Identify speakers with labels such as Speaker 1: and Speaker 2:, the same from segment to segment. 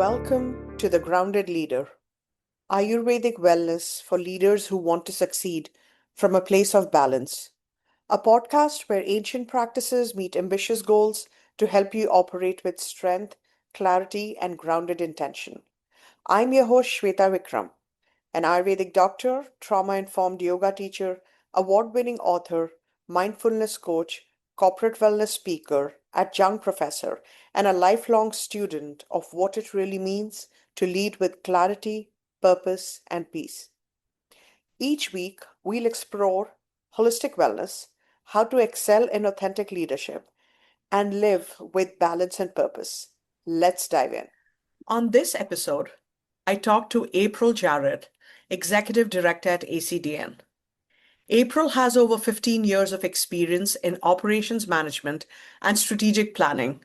Speaker 1: Welcome to The Grounded Leader, Ayurvedic Wellness for leaders who want to succeed from a place of balance. A podcast where ancient practices meet ambitious goals to help you operate with strength, clarity, and grounded intention. I'm your host, Shweta Vikram, an Ayurvedic doctor, trauma informed yoga teacher, award winning author, mindfulness coach, corporate wellness speaker, adjunct professor, and a lifelong student of what it really means to lead with clarity, purpose, and peace. Each week, we'll explore holistic wellness, how to excel in authentic leadership, and live with balance and purpose. Let's dive in. On this episode, I talked to April Jarrett, Executive Director at ACDN. April has over 15 years of experience in operations management and strategic planning.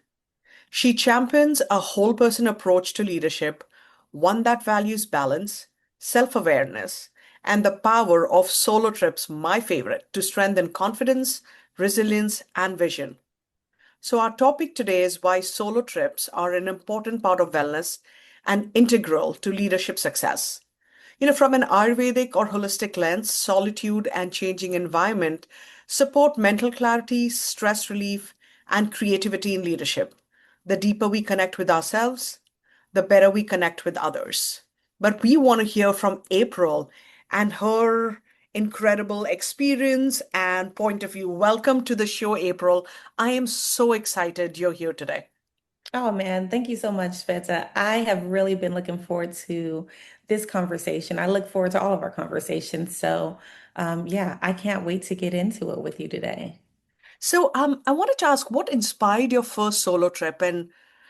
Speaker 1: She champions a whole person approach to leadership, one that values balance, self awareness, and the power of solo trips, my favorite, to strengthen confidence, resilience, and vision. So, our topic today is why solo trips are an important part of wellness and integral to leadership success. From an Ayurvedic or holistic lens, solitude and changing environment support mental clarity, stress relief, and creativity in leadership. The deeper we connect with ourselves, the better we connect with others. But we want to hear from April and her incredible experience and point of view. Welcome to the show, April. I am so excited you're here today.
Speaker 2: Oh man, thank you so much, Sveta. I have really been looking forward to this conversation. I look forward to all of our conversations. Yeah, I can't wait to get into it with you today.
Speaker 1: So, I wanted to ask what inspired your first solo trip and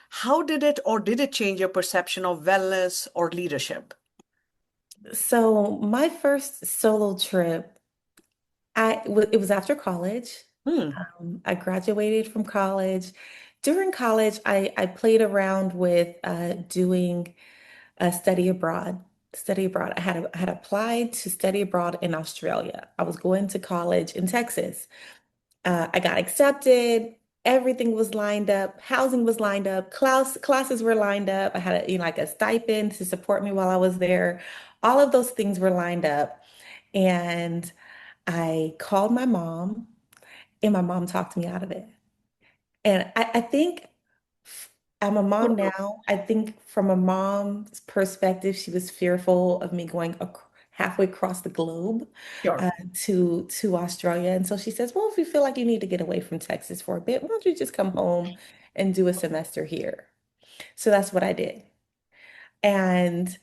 Speaker 1: how did it or did it change your perception of wellness or leadership?
Speaker 2: So, my first solo trip, it was after college.
Speaker 1: Hmm.
Speaker 2: I graduated from college. During college, I played around with doing a study abroad. Study abroad. I had applied to study abroad in Australia. I was going to college in Texas. I got accepted. Everything was lined up. Housing was lined up. Classes were lined up. I had like a stipend to support me while I was there. All of those things were lined up. And I called my mom, and my mom talked me out of it. And I think I'm a mom now. I think from a mom's perspective, she was fearful of me going halfway across the globe
Speaker 1: Sure.
Speaker 2: to Australia. And so she says, "Well, if you feel like you need to get away from Texas for a bit, why don't you just come home and do a semester here?" So that's what I did. And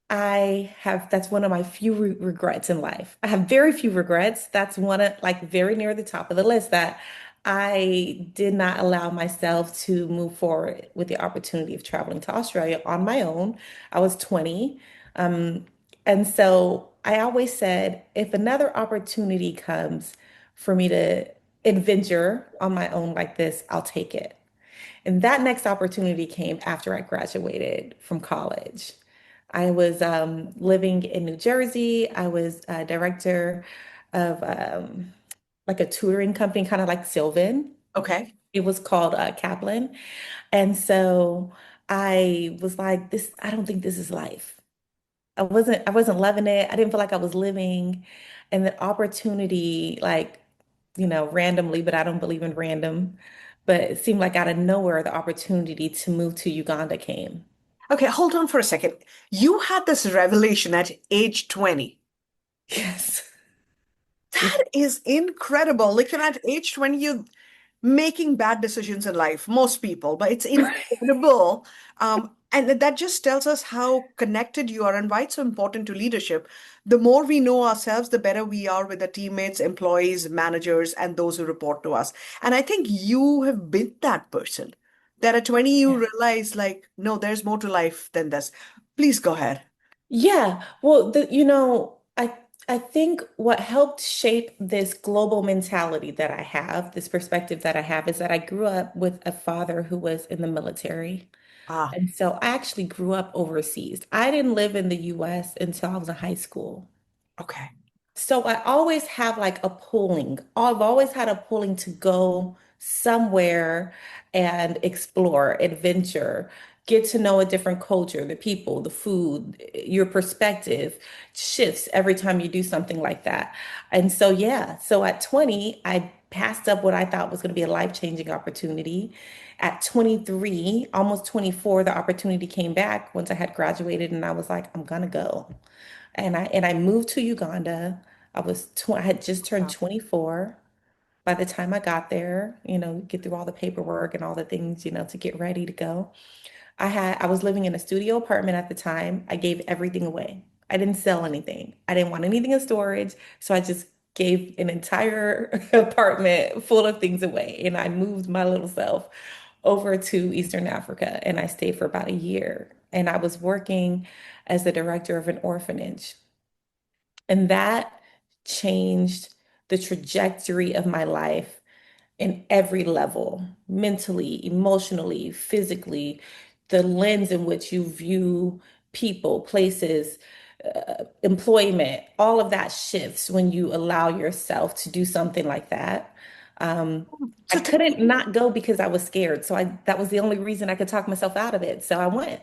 Speaker 2: that's one of my few regrets in life. I have very few regrets. That's one of like very near the top of the list that I did not allow myself to move forward with the opportunity of traveling to Australia on my own. I was 20. Um, and so I always said, if another opportunity comes for me to adventure on my own like this, I'll take it. And that next opportunity came after I graduated from college. I was living in New Jersey. I was a director of like a tutoring company, kind of like Sylvan.
Speaker 1: Okay.
Speaker 2: It was called Kaplan. And so I was like, I don't think this is life. I wasn't loving it. I didn't feel like I was living. And the opportunity, like, randomly, but I don't believe in random. But it seemed like out of nowhere, the opportunity to move to Uganda came.
Speaker 1: Okay, hold on for a second. You had this revelation at age 20.
Speaker 2: Yes.
Speaker 1: That is incredible. Like, at age 20, you're making bad decisions in life, most people, but it's incredible. And that just tells us how connected you are and why it's so important to leadership. The more we know ourselves, the better we are with the teammates, employees, managers, and those who report to us. And I think you have been that person that at 20, you
Speaker 2: Yeah.
Speaker 1: realize, like, no, there's more to life than this. Please go ahead.
Speaker 2: Yeah. Well, I think what helped shape this global mentality that I have, this perspective that I have, is that I grew up with a father who was in the military.
Speaker 1: Ah,
Speaker 2: And so I actually grew up overseas. I didn't live in the US until I was in high school.
Speaker 1: okay.
Speaker 2: So I always have like a pulling. I've always had a pulling to go somewhere and explore, adventure. get to know a different culture, the people, the food, your perspective shifts every time you do something like that. And so, yeah, so at 20, I passed up what I thought was going to be a life-changing opportunity. At 23, almost 24, the opportunity came back once I had graduated, and I was like, I'm gonna go. And I moved to Uganda. I had just turned
Speaker 1: Wow.
Speaker 2: 24 by the time I got there, get through all the paperwork and all the things, to get ready to go. I was living in a studio apartment at the time. I gave everything away. I didn't sell anything. I didn't want anything in storage, so I just gave an entire apartment full of things away. And I moved my little self over to Eastern Africa and I stayed for about a year. And I was working as the director of an orphanage. And that changed the trajectory of my life in every level, mentally, emotionally, physically, the lens in which you view people, places, employment, all of that shifts when you allow yourself to do something like that. Um, I
Speaker 1: So tell
Speaker 2: couldn't
Speaker 1: me,
Speaker 2: not go because I was scared. So that was the only reason I could talk myself out of it. So I went.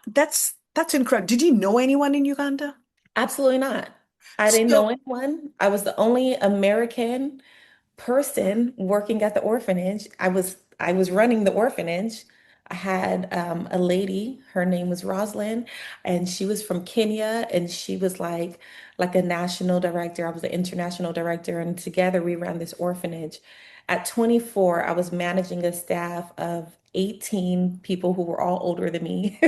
Speaker 1: that's incredible. Did you know anyone in Uganda?
Speaker 2: Absolutely not. I didn't know
Speaker 1: So
Speaker 2: anyone. I was the only American person working at the orphanage. I was running the orphanage. I had a lady, her name was Rosalind, and she was from Kenya, and she was like a national director. I was an international director, and together we ran this orphanage. At 24, I was managing a staff of 18 people who were all older than me.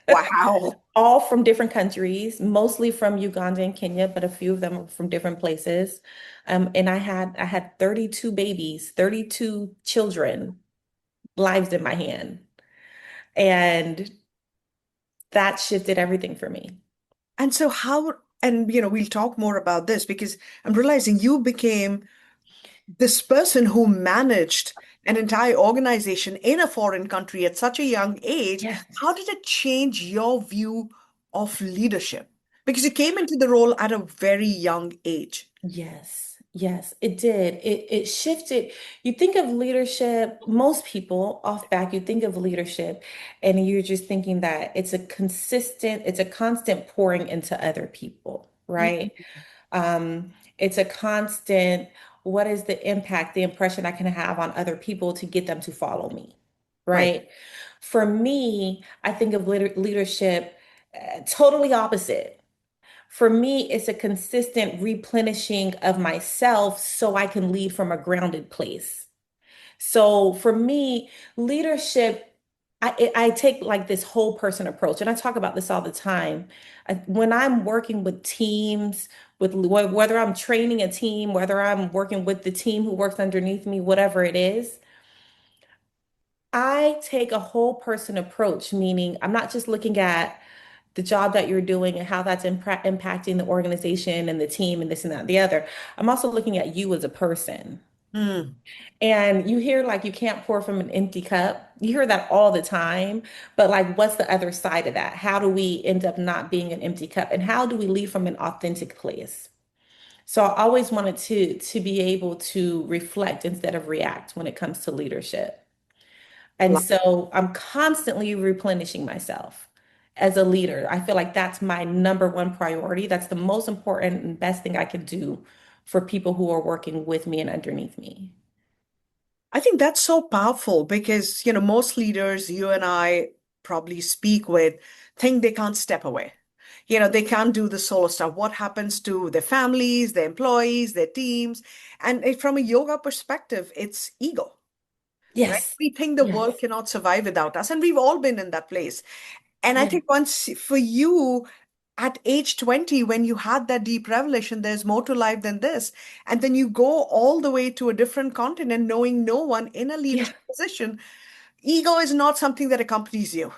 Speaker 1: wow.
Speaker 2: All from different countries, mostly from Uganda and Kenya, but a few of them were from different places. And I had 32 babies, 32 children, lives in my hand. And that shifted everything for me.
Speaker 1: And so how, and we'll talk more about this because I'm realizing you became this person who managed an entire organization in a foreign country at such a young age. How
Speaker 2: Yes.
Speaker 1: did it change your view of leadership? Because you came into the role at a very young age.
Speaker 2: Yes, yes, it did. It shifted. You think of leadership, most people off back, you think of leadership and you're just thinking that it's a constant pouring into other people, right?
Speaker 1: Mhm.
Speaker 2: It's a constant, what is the impact, the impression I can have on other people to get them to follow me,
Speaker 1: Right.
Speaker 2: right? For me, I think of leadership totally opposite. For me, it's a consistent replenishing of myself so I can lead from a grounded place. So for me, leadership, I take like this whole person approach, and I talk about this all the time. When I'm working with teams, whether I'm training a team, whether I'm working with the team who works underneath me, whatever it is, I take a whole person approach, meaning I'm not just looking at the job that you're doing and how that's impacting the organization and the team and this and that and the other. I'm also looking at you as a person.
Speaker 1: Mm.
Speaker 2: And you hear like you can't pour from an empty cup. You hear that all the time. But like, what's the other side of that? How do we end up not being an empty cup? And how do we lead from an authentic place? So I always wanted to be able to reflect instead of react when it comes to leadership. And so I'm constantly replenishing myself as a leader. I feel like that's my number one priority. That's the most important and best thing I can do for people who are working with me and underneath me.
Speaker 1: I think that's so powerful because, most leaders you and I probably speak with think they can't step away. They can't do the solo stuff. What happens to their families, their employees, their teams? And from a yoga perspective, it's ego, right?
Speaker 2: Yes.
Speaker 1: We think the world
Speaker 2: Yes.
Speaker 1: cannot survive without us, and we've all been in that place. And I
Speaker 2: Yeah.
Speaker 1: think once for you at age 20, when you had that deep revelation, there's more to life than this. And then you go all the way to a different continent, knowing no one in a
Speaker 2: Yeah.
Speaker 1: leadership position. Ego is not something that accompanies you.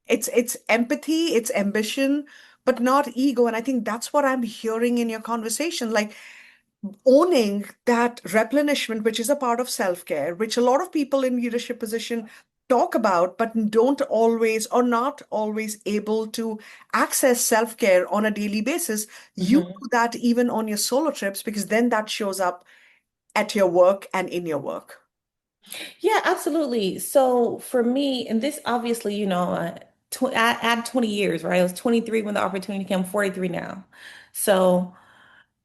Speaker 1: It's empathy, it's ambition, but not ego. And I think that's what I'm hearing in your conversation. Like owning that replenishment, which is a part of self-care, which a lot of people in leadership position talk about, but don't always or not always able to access self-care on a daily basis. You
Speaker 2: Mhm.
Speaker 1: do that even on your solo trips because then that shows up at your work and in your work.
Speaker 2: Yeah, absolutely. So for me, and this obviously, I add 20 years, right? I was 23 when the opportunity came, 43 now. So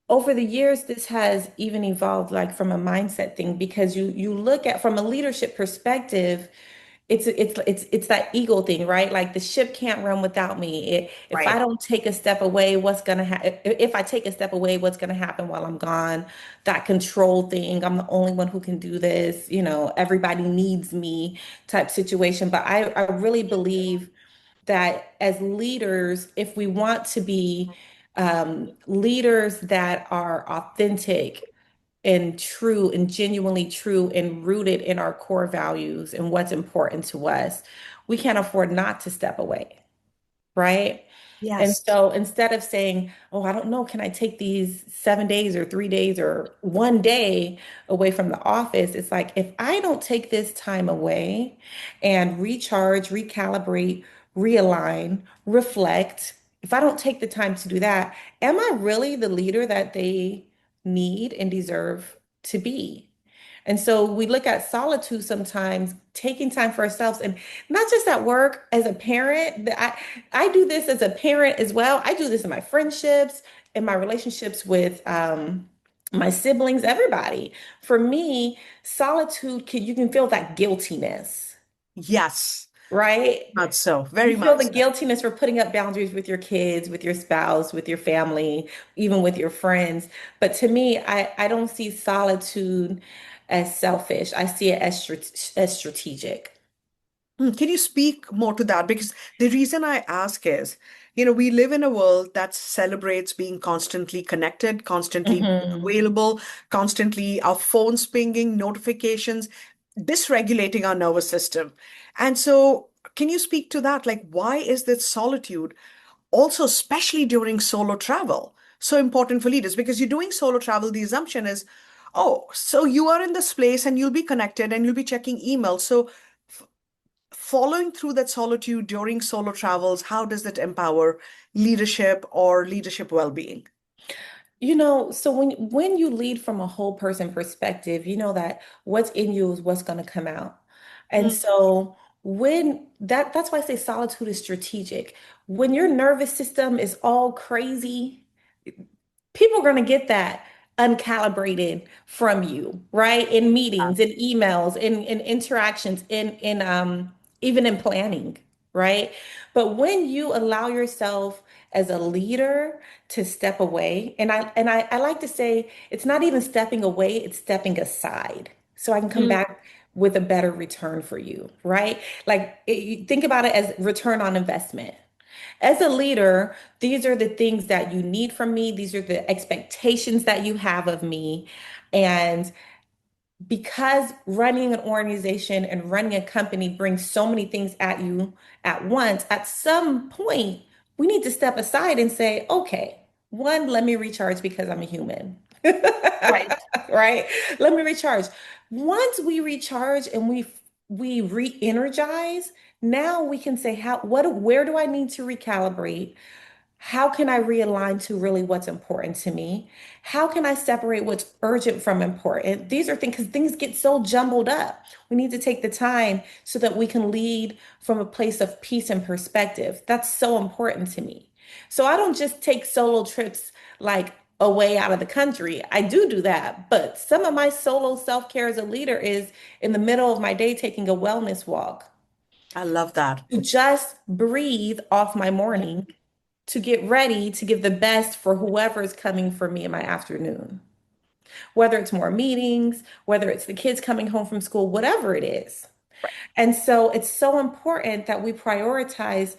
Speaker 2: over the years, this has even evolved like from a mindset thing because you look at from a leadership perspective, it's that ego thing, right? Like the ship can't run without me. If I
Speaker 1: Right.
Speaker 2: don't take a step away, what's gonna happen? If I take a step away, what's gonna happen while I'm gone? That control thing. I'm the only one who can do this. Everybody needs me type situation. But I really believe that as leaders, if we want to be leaders that are authentic and true and genuinely true and rooted in our core values and what's important to us, we can't afford not to step away, right? And
Speaker 1: Yes.
Speaker 2: so instead of saying, oh, I don't know, can I take these 7 days or 3 days or one day away from the office? It's like, if I don't take this time away and recharge, recalibrate, realign, reflect, if I don't take the time to do that, am I really the leader that they need and deserve to be? And so we look at solitude sometimes, taking time for ourselves, and not just at work as a parent. I do this as a parent as well. I do this in my friendships, in my relationships with my siblings, everybody. For me, solitude you can feel that guiltiness,
Speaker 1: Yes.
Speaker 2: right?
Speaker 1: Much so.
Speaker 2: You
Speaker 1: Very
Speaker 2: feel
Speaker 1: much
Speaker 2: the
Speaker 1: so.
Speaker 2: guiltiness for putting up boundaries with your kids, with your spouse, with your family, even with your friends. But to me, I don't see solitude as selfish. I see it as strategic.
Speaker 1: Can you speak more to that? Because the reason I ask is, we live in a world that celebrates being constantly connected, constantly being
Speaker 2: Mhm.
Speaker 1: available, constantly our phones pinging, notifications, dysregulating our nervous system. And so, can you speak to that? Like, why is this solitude also, especially during solo travel, so important for leaders? Because you're doing solo travel, the assumption is, oh, so you are in this place and you'll be connected and you'll be checking emails. So, following through that solitude during solo travels, how does that empower leadership or leadership well-being?
Speaker 2: So when you lead from a whole person perspective, you know that what's in you is what's going to come out. And
Speaker 1: Mm.
Speaker 2: so when that's why I say solitude is strategic. When your nervous system is all crazy, people are going to get that uncalibrated from you, right? In meetings, in emails, in interactions, in even in planning, right? But when you allow yourself as a leader to step away, and I like to say it's not even stepping away, it's stepping aside. So I can come
Speaker 1: Mm.
Speaker 2: back with a better return for you, right? Like you think about it as return on investment. As a leader, these are the things that you need from me. These are the expectations that you have of me. And because running an organization and running a company brings so many things at you at once, at some point, we need to step aside and say, okay, one, let me recharge because I'm a human.
Speaker 1: Right.
Speaker 2: Right? Let me recharge. Once we recharge and we re-energize, now we can say where do I need to recalibrate? How can I realign to really what's important to me? How can I separate what's urgent from important? These are things because things get so jumbled up. We need to take the time so that we can lead from a place of peace and perspective. That's so important to me. So I don't just take solo trips like away out of the country. I do that, but some of my solo self-care as a leader is in the middle of my day taking a wellness walk
Speaker 1: I love that.
Speaker 2: to just breathe off my morning to get ready to give the best for whoever is coming for me in my afternoon, whether it's more meetings, whether it's the kids coming home from school, whatever it is.
Speaker 1: Right.
Speaker 2: And so it's so important that we prioritize.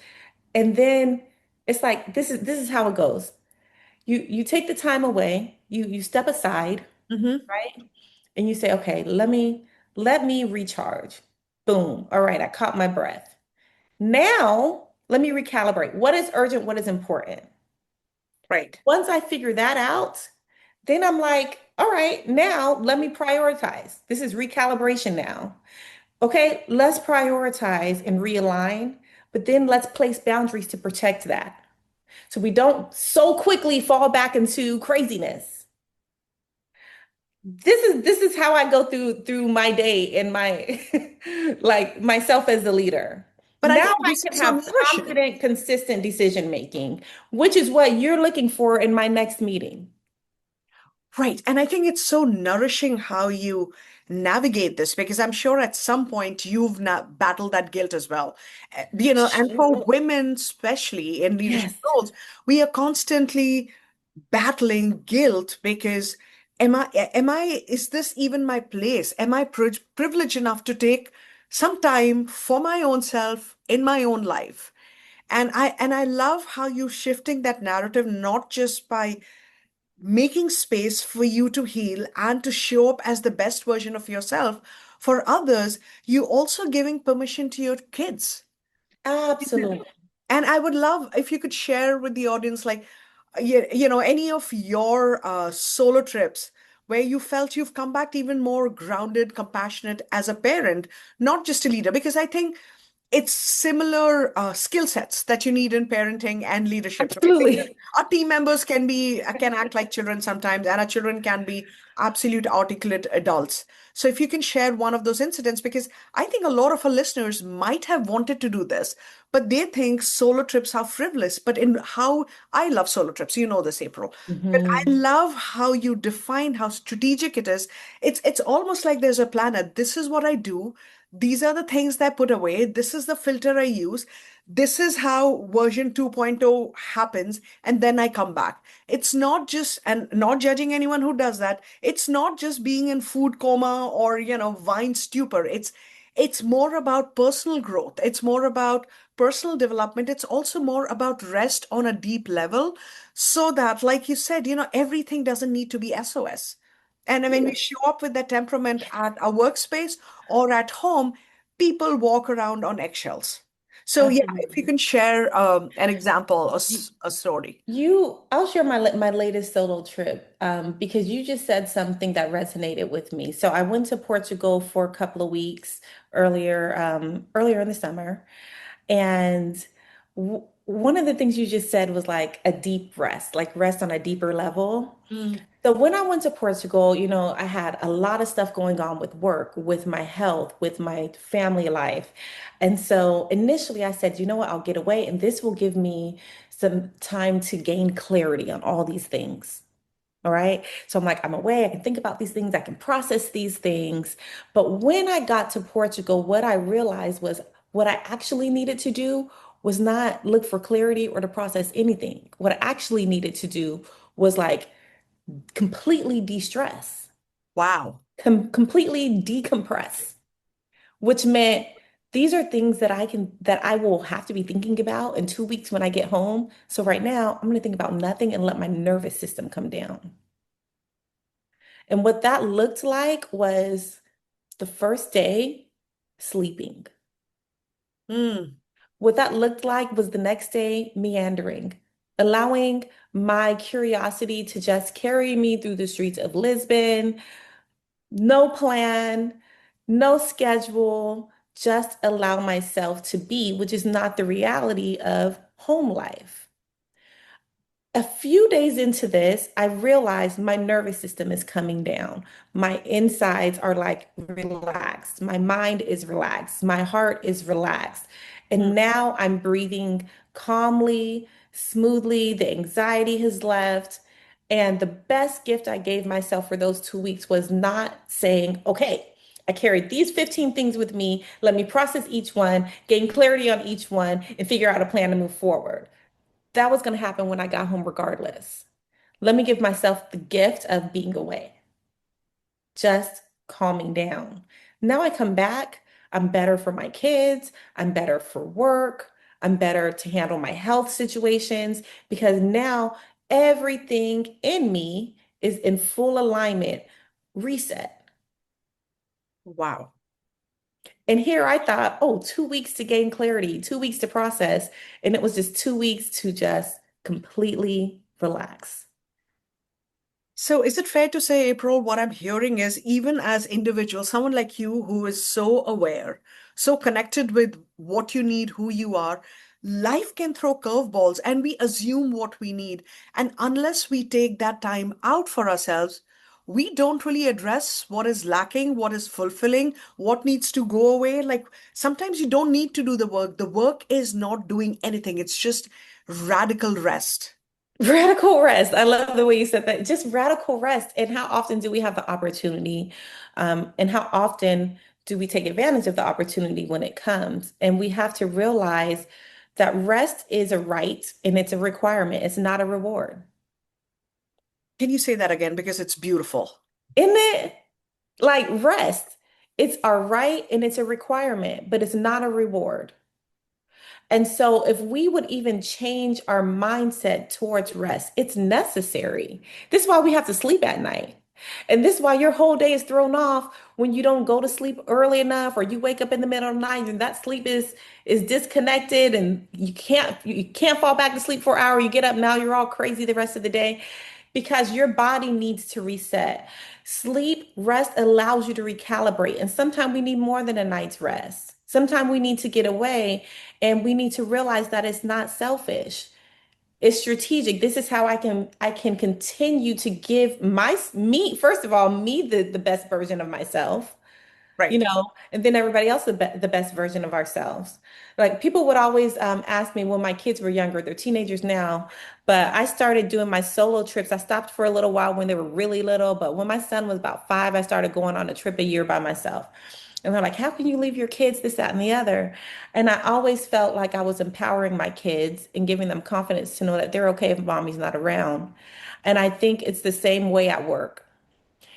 Speaker 2: And then it's like this is how it goes. You take the time away, you step aside,
Speaker 1: Hmm.
Speaker 2: right? And you say, okay, let me recharge. Boom. All right, I caught my breath. Now let me recalibrate. What is urgent? What is important?
Speaker 1: Right.
Speaker 2: Once I figure that out, then I'm like, all right, now let me prioritize. This is recalibration now. Okay, let's prioritize and realign, but then let's place boundaries to protect that. So we don't so quickly fall back into craziness. this is how I go through my day and my like myself as the leader.
Speaker 1: But I
Speaker 2: Now
Speaker 1: think
Speaker 2: I
Speaker 1: this
Speaker 2: can
Speaker 1: is so
Speaker 2: have
Speaker 1: nourishing.
Speaker 2: confident, consistent decision making, which is what you're looking for in my next meeting.
Speaker 1: Right. And I think it's so nourishing how you navigate this because I'm sure at some point you've battled that guilt as well. And for
Speaker 2: Sure.
Speaker 1: women, especially in leadership
Speaker 2: Yes,
Speaker 1: roles, we are constantly battling guilt because is this even my place? Am I privileged enough to take some time for my own self in my own life? And I love how you shifting that narrative not just by making space for you to heal and to show up as the best version of yourself for others, you also giving permission to your kids.
Speaker 2: absolutely.
Speaker 1: And I would love if you could share with the audience, like, any of your solo trips where you felt you've come back even more grounded, compassionate as a parent, not just a leader, because I think it's similar skill sets that you need in parenting and leadership, right? Because
Speaker 2: Absolutely.
Speaker 1: our team members can act like children sometimes, and our children can be absolute articulate adults. So if you can share one of those incidents, because I think a lot of our listeners might have wanted to do this, but they think solo trips are frivolous. But in how I love solo trips, you know this, April. But I
Speaker 2: Mhm.
Speaker 1: love how you define how strategic it is. It's almost like there's a planner. This is what I do. These are the things that I put away. This is the filter I use. This is how version 2.0 happens. And then I come back. It's not just, and not judging anyone who does that. It's not just being in food coma or, wine stupor. It's more about personal growth. It's more about personal development. It's also more about rest on a deep level so that, like you said, everything doesn't need to be SOS. And when we
Speaker 2: Yeah,
Speaker 1: show up with that temperament at our workspace or at home, people walk around on eggshells. So, yeah, if you
Speaker 2: absolutely.
Speaker 1: can share an example, a story.
Speaker 2: I'll share my latest solo trip because you just said something that resonated with me. So I went to Portugal for a couple of weeks earlier in the summer, and w one of the things you just said was like a deep rest, like rest on a deeper level.
Speaker 1: Mm,
Speaker 2: So when I went to Portugal, I had a lot of stuff going on with work, with my health, with my family life. And so initially I said, you know what, I'll get away and this will give me some time to gain clarity on all these things. All right. So I'm like, I'm away. I can think about these things. I can process these things. But when I got to Portugal, what I realized was what I actually needed to do was not look for clarity or to process anything. What I actually needed to do was like completely de-stress,
Speaker 1: wow.
Speaker 2: completely decompress, which meant these are things that I will have to be thinking about in 2 weeks when I get home. So right now, I'm going to think about nothing and let my nervous system come down. And what that looked like was the first day sleeping.
Speaker 1: Mm,
Speaker 2: What that looked like was the next day meandering, allowing my curiosity to just carry me through the streets of Lisbon. No plan, no schedule, just allow myself to be, which is not the reality of home life. A few days into this, I realized my nervous system is coming down. My insides are like relaxed. My mind is relaxed. My heart is relaxed.
Speaker 1: mm,
Speaker 2: And now I'm breathing calmly, smoothly. The anxiety has left. And the best gift I gave myself for those 2 weeks was not saying, okay, I carried these 15 things with me. Let me process each one, gain clarity on each one, and figure out a plan to move forward. That was going to happen when I got home regardless. Let me give myself the gift of being away, just calming down. Now I come back, I'm better for my kids, I'm better for work, I'm better to handle my health situations because now everything in me is in full alignment, reset.
Speaker 1: wow.
Speaker 2: And here I thought, oh, 2 weeks to gain clarity, 2 weeks to process. And it was just 2 weeks to just completely relax.
Speaker 1: So, is it fair to say, April, what I'm hearing is even as individuals, someone like you who is so aware, so connected with what you need, who you are, life can throw curveballs and we assume what we need. And unless we take that time out for ourselves, we don't really address what is lacking, what is fulfilling, what needs to go away. Like sometimes you don't need to do the work. The work is not doing anything, it's just radical rest.
Speaker 2: Radical rest. I love the way you said that. Just radical rest. And how often do we have the opportunity? And how often do we take advantage of the opportunity when it comes? And we have to realize that rest is a right and it's a requirement. It's not a reward.
Speaker 1: Can you say that again? Because it's beautiful.
Speaker 2: Isn't it? Like rest, it's our right and it's a requirement, but it's not a reward. And so, if we would even change our mindset towards rest, it's necessary. This is why we have to sleep at night. And this is why your whole day is thrown off when you don't go to sleep early enough or you wake up in the middle of the night and that sleep is disconnected and you can't fall back to sleep for an hour. You get up now, you're all crazy the rest of the day because your body needs to reset. Sleep, rest allows you to recalibrate. And sometimes we need more than a night's rest. Sometimes we need to get away and we need to realize that it's not selfish. It's strategic. This is how I can continue to give me, first of all, me the best version of myself,
Speaker 1: Right.
Speaker 2: and then everybody else the best version of ourselves. Like people would always ask me when my kids were younger, they're teenagers now, but I started doing my solo trips. I stopped for a little while when they were really little, but when my son was about 5, I started going on a trip a year by myself. And they're like, how can you leave your kids, this, that, and the other? And I always felt like I was empowering my kids and giving them confidence to know that they're okay if mommy's not around. And I think it's the same way at work.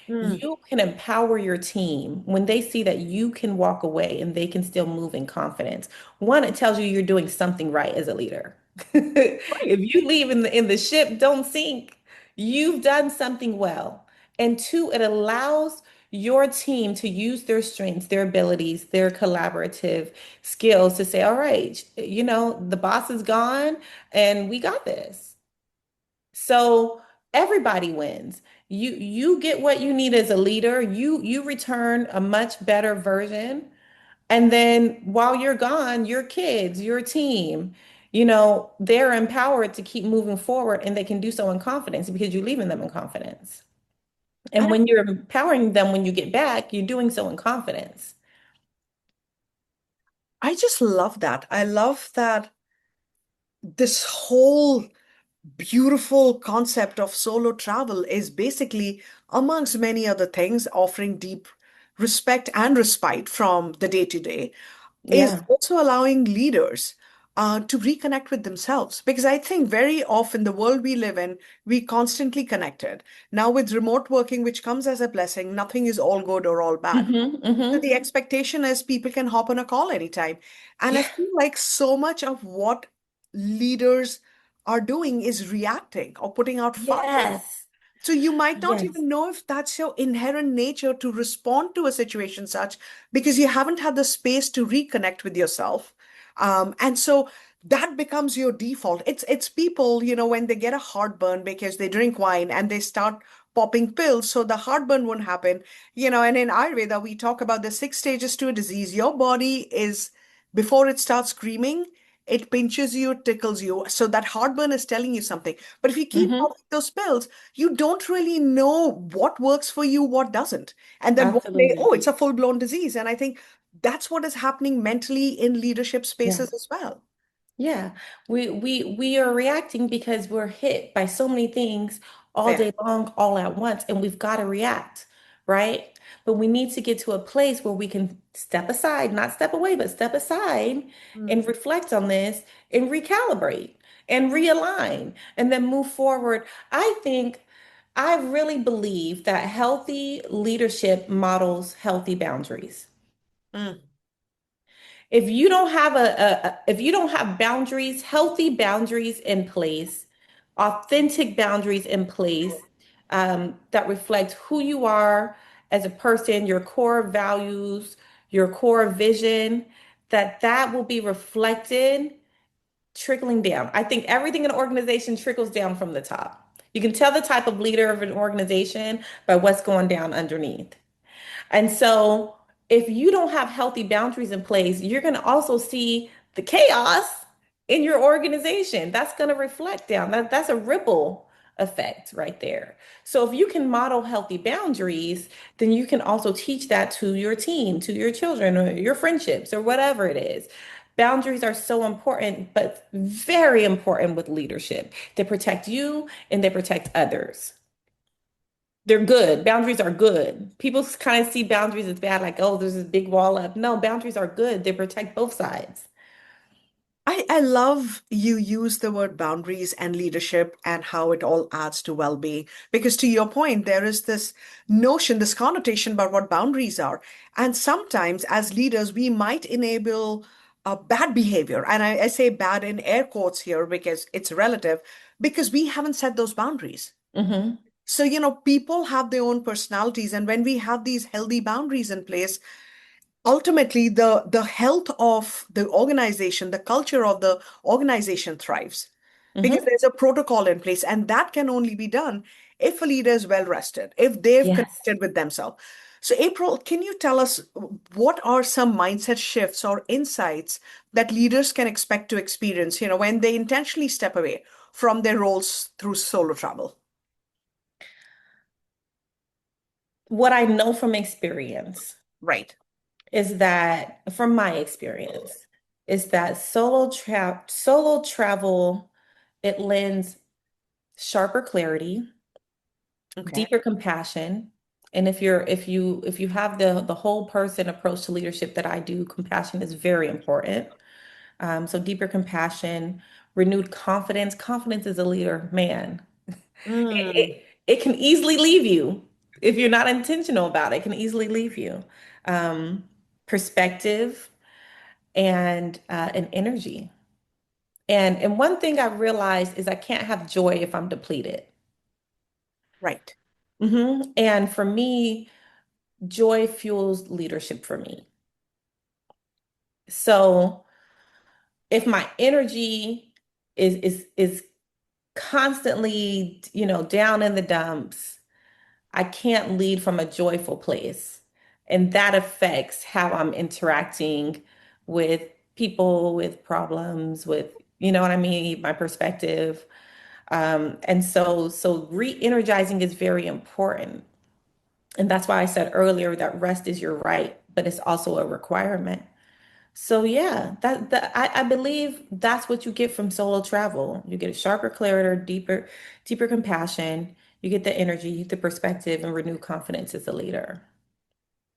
Speaker 1: Mm.
Speaker 2: You can empower your team when they see that you can walk away and they can still move in confidence. One, it tells you you're doing something right as a leader.
Speaker 1: Right.
Speaker 2: If you leave in the ship, don't sink. You've done something well. And two, it allows your team to use their strengths, their abilities, their collaborative skills to say, all right, the boss is gone and we got this. So everybody wins. You get what you need as a leader. You return a much better version. And then while you're gone, your kids, your team, they're empowered to keep moving forward and they can do so in confidence because you're leaving them in confidence. And
Speaker 1: And
Speaker 2: when you're empowering them when you get back, you're doing so in confidence.
Speaker 1: I just love that. I love that this whole beautiful concept of solo travel is basically, amongst many other things, offering deep respect and respite from the day to day, is
Speaker 2: Yeah.
Speaker 1: also allowing leaders to reconnect with themselves. Because I think very often the world we live in, we constantly connected. Now with remote working, which comes as a blessing, nothing is all good or all bad.
Speaker 2: Hmm.
Speaker 1: So
Speaker 2: Hmm.
Speaker 1: the expectation is people can hop on a call anytime. And I
Speaker 2: Yeah.
Speaker 1: feel like so much of what leaders are doing is reacting or putting out fires.
Speaker 2: Yes.
Speaker 1: So you might not
Speaker 2: Yes.
Speaker 1: even know if that's your inherent nature to respond to a situation such because you haven't had the space to reconnect with yourself. And so that becomes your default. It's people, when they get a heartburn because they drink wine and they start popping pills, so the heartburn won't happen. And in Ayurveda, we talk about the 6 stages to a disease. Your body is, before it starts screaming, it pinches you, tickles you. So that heartburn is telling you something. But if you keep
Speaker 2: Hmm.
Speaker 1: popping those pills, you don't really know what works for you, what doesn't. And then one day,
Speaker 2: Absolutely.
Speaker 1: oh, it's a full-blown disease. And I think that's what is happening mentally in leadership
Speaker 2: Yeah.
Speaker 1: spaces as well.
Speaker 2: Yeah, we are reacting because we're hit by so many things all
Speaker 1: Fair.
Speaker 2: day long, all at once, and we've got to react, right? But we need to get to a place where we can step aside, not step away, but step aside
Speaker 1: Mm,
Speaker 2: and reflect on this and recalibrate and realign and then move forward. I really believe that healthy leadership models healthy boundaries.
Speaker 1: mm,
Speaker 2: If you don't have boundaries, healthy boundaries in place, authentic boundaries in place, that reflect who you are as a person, your core values, your core vision, that will be reflected trickling down. I think everything in an organization trickles down from the top. You can tell the type of leader of an organization by what's going down underneath. And so, if you don't have healthy boundaries in place, you're going to also see the chaos in your organization. That's going to reflect down. That's a ripple. effect right there. So if you can model healthy boundaries, then you can also teach that to your team, to your children, or your friendships, or whatever it is. Boundaries are so important, but very important with leadership. They protect you and they protect others. They're good. Boundaries are good. People kind of see boundaries as bad, like, oh, there's this big wall up. No, boundaries are good. They protect both sides.
Speaker 1: I love you use the word boundaries and leadership and how it all adds to well-being. Because to your point, there is this notion, this connotation about what boundaries are. And sometimes as leaders, we might enable bad behavior. And I say bad in air quotes here because it's relative, because we haven't set those boundaries.
Speaker 2: Hmm.
Speaker 1: So, people have their own personalities. And when we have these healthy boundaries in place, ultimately the health of the organization, the culture of the organization thrives because
Speaker 2: Hmm.
Speaker 1: there's a protocol in place, and that can only be done if a leader is well rested, if they've
Speaker 2: Yes.
Speaker 1: connected with themselves. So April, can you tell us what are some mindset shifts or insights that leaders can expect to experience, when they intentionally step away from their roles through solo travel?
Speaker 2: What I know from experience
Speaker 1: Right.
Speaker 2: is that, from my experience, is that solo travel, it lends sharper clarity,
Speaker 1: Okay.
Speaker 2: deeper compassion. And if you have the whole person approach to leadership that I do, compassion is very important. So deeper compassion, renewed confidence. Confidence as a leader, man,
Speaker 1: Mm,
Speaker 2: it can easily leave you if you're not intentional about it. It can easily leave you. Um, Perspective and energy. And one thing I realized is I can't have joy if I'm depleted.
Speaker 1: right.
Speaker 2: And for me, joy fuels leadership for me. So if my energy is constantly, down in the dumps, I can't lead from a joyful place. And that affects how I'm interacting with people, with problems, with, you know what I mean, my perspective. And so re-energizing is very important. And that's why I said earlier that rest is your right, but it's also a requirement. So yeah, I believe that's what you get from solo travel. You get a sharper clarity, deeper compassion. You get the energy, the perspective, and renewed confidence as a leader.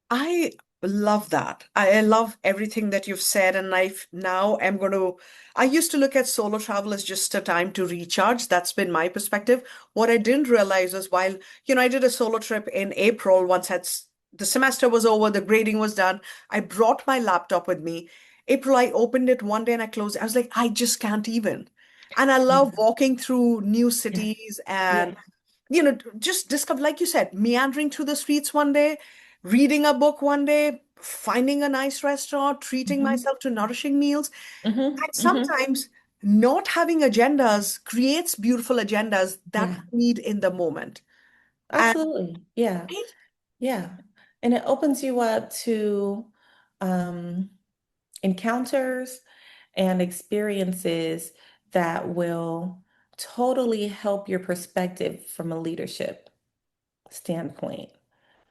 Speaker 1: I love that. I love everything that you've said, and now am going to. I used to look at solo travel as just a time to recharge. That's been my perspective. What I didn't realize is while, I did a solo trip in April once the semester was over, the grading was done. I brought my laptop with me. April, I opened it one day and I closed it. I was like, I just can't even. And I
Speaker 2: Yeah,
Speaker 1: love walking through new
Speaker 2: yeah,
Speaker 1: cities
Speaker 2: yeah.
Speaker 1: and just discover, like you said, meandering through the streets one day, reading a book one day, finding a nice restaurant, treating
Speaker 2: Hmm.
Speaker 1: myself to nourishing meals.
Speaker 2: Hmm.
Speaker 1: And
Speaker 2: Hmm.
Speaker 1: sometimes not having agendas creates beautiful agendas that
Speaker 2: Yeah,
Speaker 1: we need in the moment. And
Speaker 2: absolutely. Yeah,
Speaker 1: it,
Speaker 2: yeah. And it opens you up to um, encounters and experiences that will totally help your perspective from a leadership standpoint.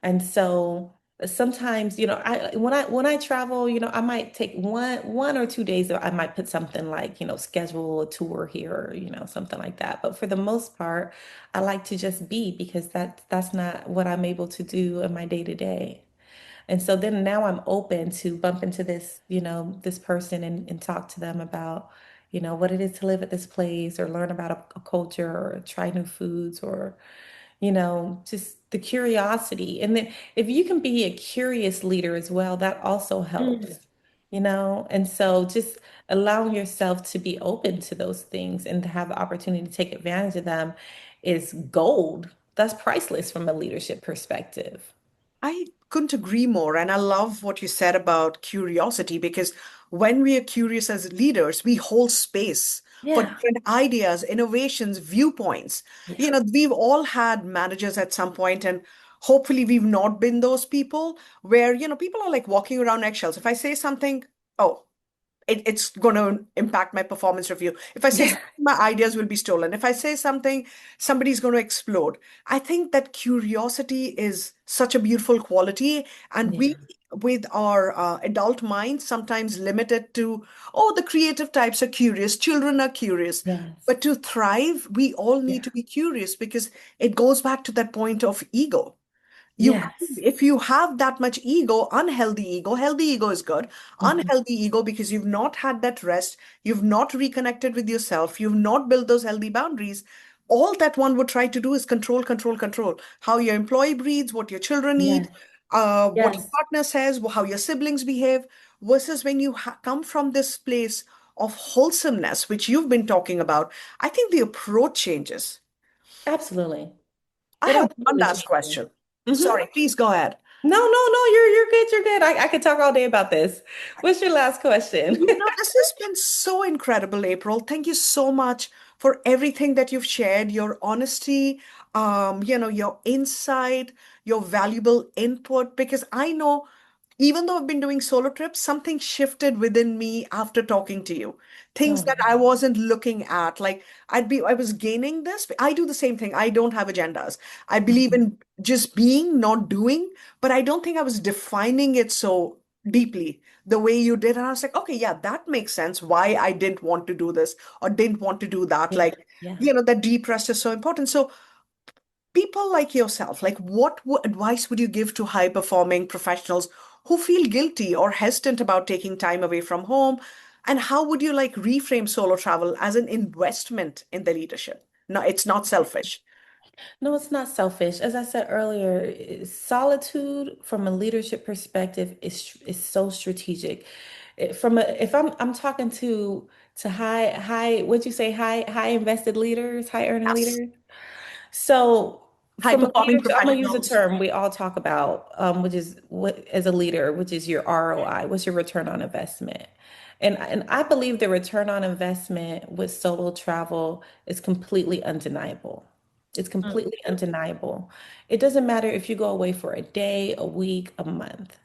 Speaker 2: And so sometimes, I when I travel, I might take one or 2 days, or I might put something like, schedule a tour here, or, something like that. But for the most part, I like to just be, because that's not what I'm able to do in my day to day. And so then now I'm open to bump into this person and talk to them about, what it is to live at this place, or learn about a culture, or try new foods, or, just the curiosity. And then if you can be a curious leader as well, that also
Speaker 1: mm,
Speaker 2: helps. And so just allowing yourself to be open to those things and to have the opportunity to take advantage of them is gold. That's priceless from a leadership perspective.
Speaker 1: I couldn't agree more. And I love what you said about curiosity because when we are curious as leaders, we hold space for
Speaker 2: Yeah.
Speaker 1: different ideas, innovations, viewpoints.
Speaker 2: Yeah.
Speaker 1: We've all had managers at some point, and hopefully we've not been those people where, people are like walking around eggshells. If I say something, oh, it's going to impact my performance review. If I say
Speaker 2: Yeah.
Speaker 1: something, my ideas will be stolen. If I say something, somebody's going to explode. I think that curiosity is such a beautiful quality, and we,
Speaker 2: Yeah.
Speaker 1: with our adult minds, sometimes limit it to, oh, the creative types are curious, children are curious.
Speaker 2: Yes.
Speaker 1: But to thrive, we all need
Speaker 2: Yeah.
Speaker 1: to be curious because it goes back to that point of ego. You,
Speaker 2: Yes.
Speaker 1: if you have that much ego, unhealthy ego, healthy ego is good.
Speaker 2: Mhm.
Speaker 1: Unhealthy ego because you've not had that rest, you've not reconnected with yourself, you've not built those healthy boundaries. All that one would try to do is control, control, control. How your employee breathes, what your children eat,
Speaker 2: Yes.
Speaker 1: what your
Speaker 2: Yes.
Speaker 1: partner says, how your siblings behave, versus when you come from this place of wholesomeness, which you've been talking about, I think the approach changes.
Speaker 2: Absolutely.
Speaker 1: I
Speaker 2: It
Speaker 1: have one
Speaker 2: absolutely
Speaker 1: last
Speaker 2: changes.
Speaker 1: question.
Speaker 2: Hmm.
Speaker 1: Sorry, please go ahead.
Speaker 2: No, no, no, you're good, you're good. I could talk all day about this. What's your last question?
Speaker 1: This has been so incredible, April. Thank you so much for everything that you've shared, your honesty, your insight, your valuable input, because I know even though I've been doing solo trips, something shifted within me after talking to you. Things
Speaker 2: Oh,
Speaker 1: that I wasn't looking at. Like I was gaining this. I do the same thing. I don't have agendas. I believe
Speaker 2: mhm.
Speaker 1: in just being, not doing, but I don't think I was defining it so deeply the way you did. And I was like, okay, yeah, that makes sense why I didn't want to do this or didn't want to do that.
Speaker 2: Yeah,
Speaker 1: Like,
Speaker 2: yeah.
Speaker 1: that deep rest is so important. So people like yourself, like what advice would you give to high performing professionals who feel guilty or hesitant about taking time away from home? And how would you like reframe solo travel as an investment in the leadership? No, it's not selfish.
Speaker 2: No, it's not selfish. As I said earlier, solitude from a leadership perspective is so strategic. From a, if I'm talking to high, what'd you say, high invested leaders, high earning
Speaker 1: Yes.
Speaker 2: leaders. So
Speaker 1: High
Speaker 2: from a
Speaker 1: performing
Speaker 2: leadership, I'm gonna use a
Speaker 1: professionals.
Speaker 2: term we all talk about, which is what as a leader, which is your ROI. What's your return on investment? And I believe the return on investment with solo travel is completely undeniable. It's
Speaker 1: Mm.
Speaker 2: completely undeniable. It doesn't matter if you go away for a day, a week, a month.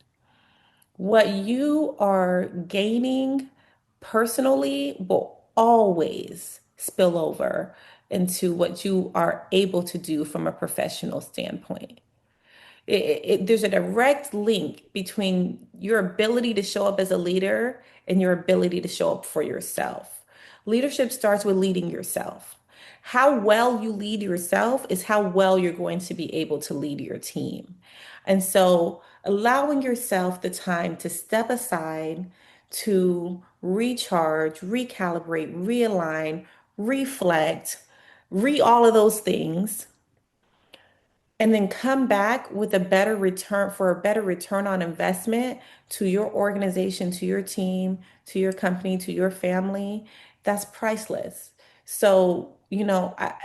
Speaker 2: What you are gaining personally will always spill over into what you are able to do from a professional standpoint. There's a direct link between your ability to show up as a leader and your ability to show up for yourself. Leadership starts with leading yourself. How well you lead yourself is how well you're going to be able to lead your team. And so, allowing yourself the time to step aside, to recharge, recalibrate, realign, reflect, all of those things and then come back with a better return for a better return on investment to your organization, to your team, to your company, to your family, that's priceless. So,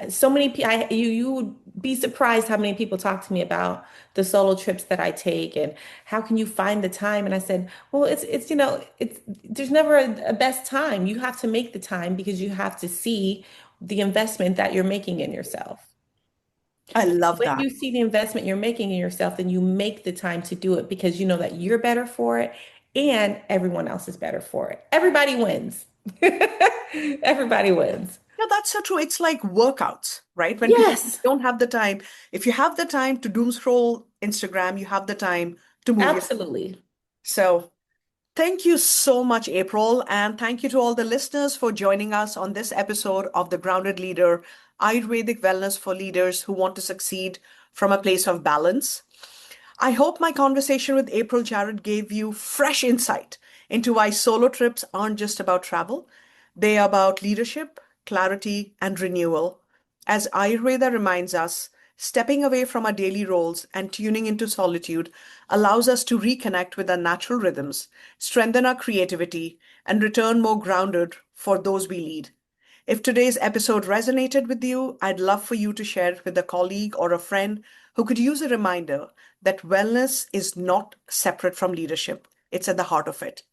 Speaker 2: so many people, you would be surprised how many people talk to me about the solo trips that I take and how can you find the time? And I said, well, there's never a best time. You have to make the time because you have to see the investment that you're making in yourself.
Speaker 1: I love
Speaker 2: When
Speaker 1: that.
Speaker 2: you see the investment you're making in yourself, then you make the time to do it because you know that you're better for it and everyone else is better for it. Everybody wins. Everybody wins.
Speaker 1: Yeah, that's so true. It's like workouts, right? When people
Speaker 2: Yes,
Speaker 1: don't have the time, if you have the time to doom scroll Instagram, you have the time to move your.
Speaker 2: absolutely.
Speaker 1: So thank you so much, April. And thank you to all the listeners for joining us on this episode of The Grounded Leader Ayurvedic Wellness for Leaders Who Want to Succeed from a Place of Balance. I hope my conversation with April Jarrett gave you fresh insight into why solo trips aren't just about travel, they are about leadership, clarity, and renewal. As Ayurveda reminds us, stepping away from our daily roles and tuning into solitude allows us to reconnect with our natural rhythms, strengthen our creativity, and return more grounded for those we lead. If today's episode resonated with you, I'd love for you to share it with a colleague or a friend who could use a reminder that wellness is not separate from leadership. It's at the heart of it.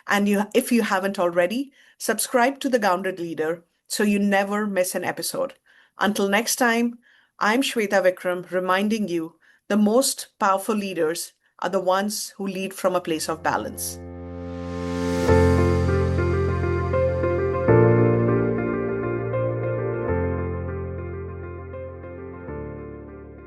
Speaker 1: And if you haven't already, subscribe to The Grounded Leader so you never miss an episode. Until next time, I'm Shweta Vikram reminding you the most powerful leaders are the ones who lead from a place of balance.